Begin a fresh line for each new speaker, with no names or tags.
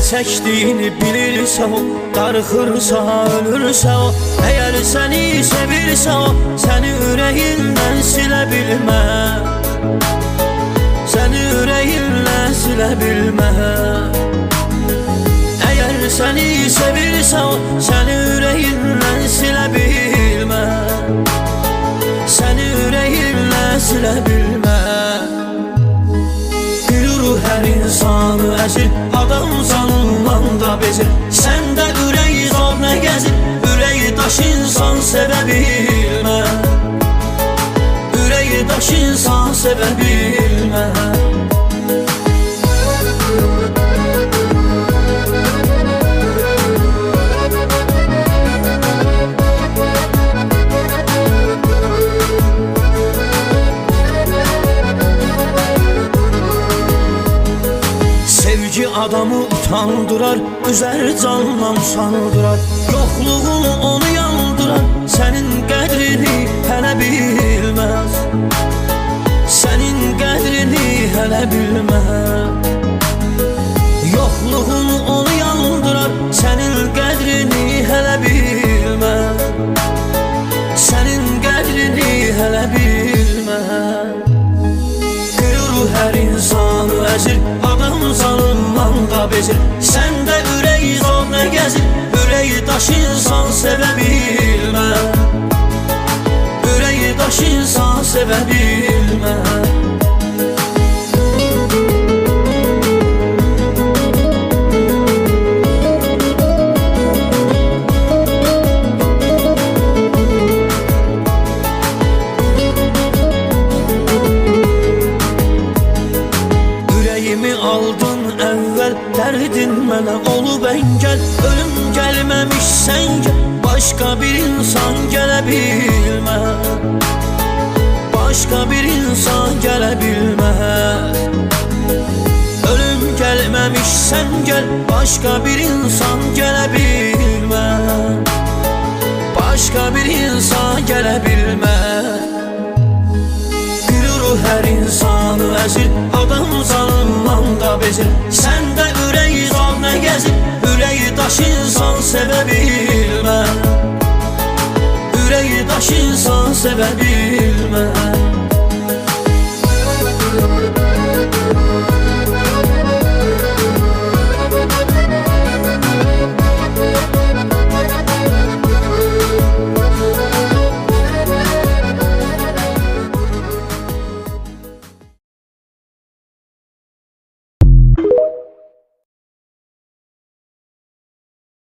çəkdiyini bilirsə o, darıxırsa, ölürsə o. Əgər səni sevirsə o, səni ürəyindən silə bilməz. Səni ürəyindən silə bilməz. Əgər səni sevirsə o, səni ürəyindən silə bilməz. Səni ürəyindən silə bilməz. Gülür hər insanı əzir, adam canından da bezir. Səndə ürək zor nə gəzir, ürəyi daş insan sevə bilməz. Ürəyi daş insan sevə bilməz. Sevgi adamı utandırar, üzer candan sandırar. Yoxluğun onu yandırar, sənin qədrini hələ bilməz. Sənin qədrini hələ bilməz. Yoxluğun onu yandırar, sənin qədrini hələ bilməz. Sənin qədrini hələ bilməz. Gülür hər insanı əzir, adam canından da bezir. Səndə ürək zor nə gəzir, ürəyi daş insan sevə bilməz. Ürəyi daş insan sevə bilməz. Ürəyimi aldın əvvəl, dərdin mənə olub əngəl. Ölüm gəlməmiş sən gəl, başqa bir insan gələ bilməz. Başqa bir insan gələ bilməz. Ölüm gəlməmiş sən gəl, başqa bir insan gələ bilməz. Başqa bir insan gələ bilməz. Hər insanı əzir, adam canından da bezir. Səndə ürək zor nə gəzir, ürəyi daş insan sevə bilməz. Ürəyi daş insan sevə bilməz.